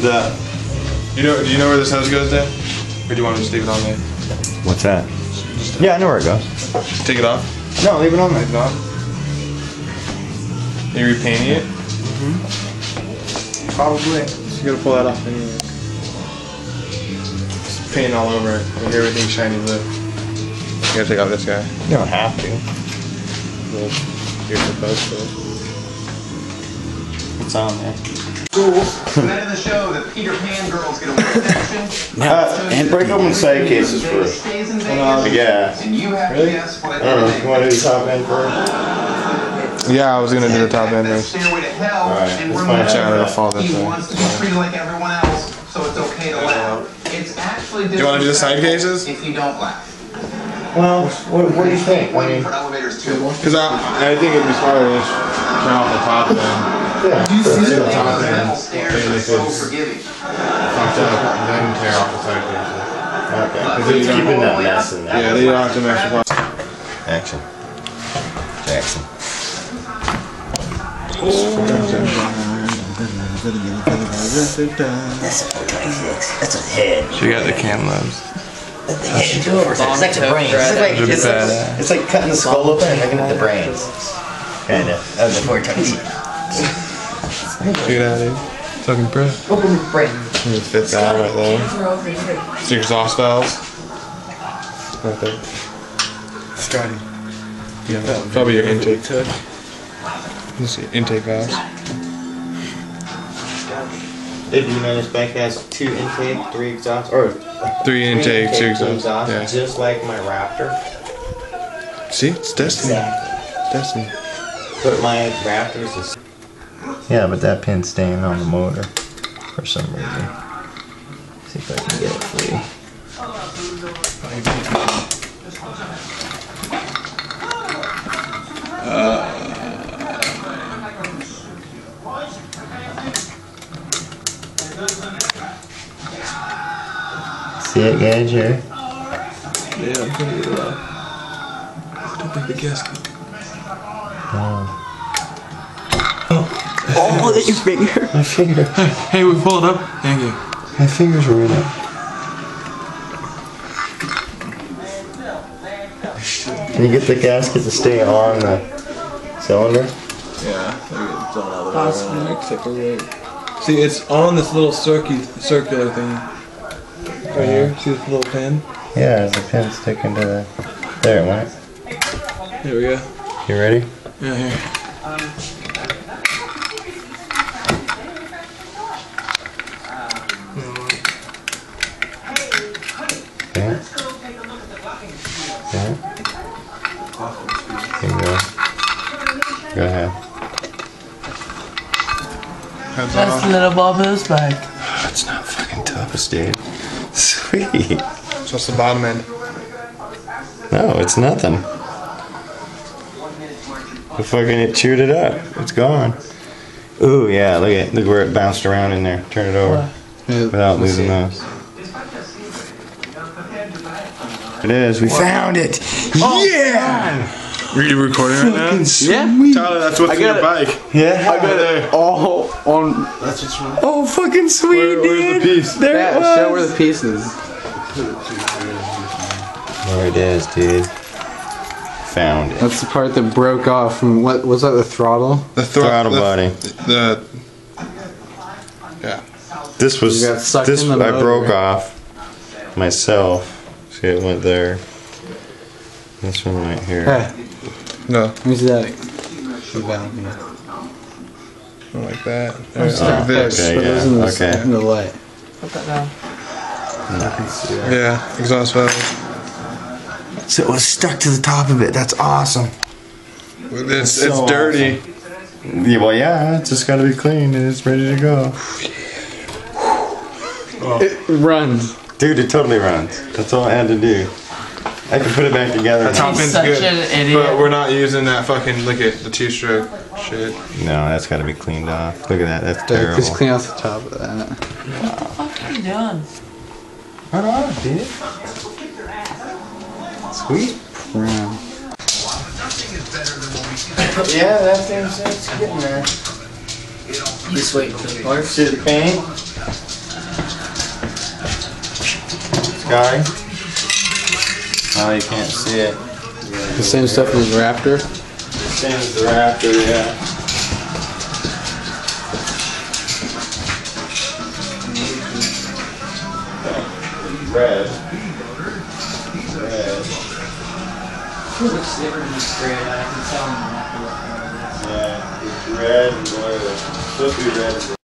Do you know where this hose goes, Dan? Or do you want to just leave it on there? What's that? Yeah, I know where it goes. Take it off? No, leave it on there. Leave it on? Are you repainting it? Probably. So you gotta pull that off anyway. Just paint all over it. Make everything shiny blue. You gotta take off this guy. You don't have to. Well, you're supposed to. It's on there. Tonight in the show, the Peter Pan girls get a little attention. And break open side cases first. Yeah. And you have to guess what I don't know. You want to do the top end first? Yeah, I was gonna do the top end first. Stairway to hell. Alright, And let's remember, find out. It'll fall this he way. wants to be treated like everyone else, so it's okay to laugh. It's actually Do you want to do the side cases? if you don't laugh. Well, what do you think? I Waiting mean, for elevators too. Because I think it'd be smarter to just turn off the top end. yeah. You see the the top end, metal stairs and are if so it's- forgiving. Fucked up, and then tear off the side cases. Okay. He's keeping that mess in there. Yeah, they don't have to mess with Action. Jackson. That's a 26. That's a head. She got the can loads. That's the head. It's like the brains. It's like cutting the skull open and looking at the brains. Kind of. That was a 426. Look at that, dude. Fucking bro. Open the brain. You fit that right there. It's your exhaust valves. Right there. Scotty. Yeah, probably your intake. Let's see, intake valves. Did you know this bike has 2 intake, 3 exhaust, or 3 intake, 2 exhaust. Yeah. just like my Raptor? See, it's destiny. Exactly. It's destiny. But my Raptors is... Yeah, but that pin's staying on the motor for some reason. See if I can get it free. See it, guys, here? Yeah, I'm gonna get it off. Don't think the gasket. Oh, that's your finger. My finger. Hey, we pull it up. Thank you. My fingers were in it. Can you get the gasket to stay on the cylinder? Yeah, maybe it's on the other way. Except for right. See, it's on this little circular thing. Right here. See this little pin? Yeah, there's a pin sticking to the... There it went. There we go. You ready? Yeah, here. Okay. Okay. Here you go. Go ahead. That's the little Bob's bike. It's not fucking tough, dude. Sweet. So what's the bottom end? No, it's nothing. It chewed it up. It's gone. Ooh, yeah, look where it bounced around in there. Turn it over. Without losing those. It is. We found it. Yeah! Are you recording right now? Yeah. Tyler, that's what's in your bike. Yeah. I got it all on. That's what's wrong. Oh, fucking sweet, Where's the piece? There it was. Show where the piece is. There it is, dude. Found it. That's the part that broke off from what was that? The throttle. The Throttle body. Yeah. This was You got sucked this in the I motor. broke off myself. See, it went there. This one right here. Hey, No, let me see that. The valve, yeah. not like that. Stop This. Okay, Put those yeah, in the, okay. in the light. Put that down. Yeah, exhaust valve. So it was stuck to the top of it. That's awesome. It's so dirty. Yeah, well, yeah, it's just got to be clean and it's ready to go. It runs. Dude, it totally runs. That's all I had to do. I can put it back together. The top end's Such good, an idiot. but we're not using that fucking, look at the 2-stroke shit. No, that's got to be cleaned off. Look at that. That's terrible. Just clean off the top of that. What the fuck are you doing? Run on, dude. Sweet. Brown. Yeah, that thing's getting there. Just wait for the parts. See the paint? guy. Oh, you can't see it. The same stuff as Raptor. Same as the Raptor, yeah. Red. Red. Looks different in spray, I can tell. Yeah, it's red and blue. It's supposed to be red and blue.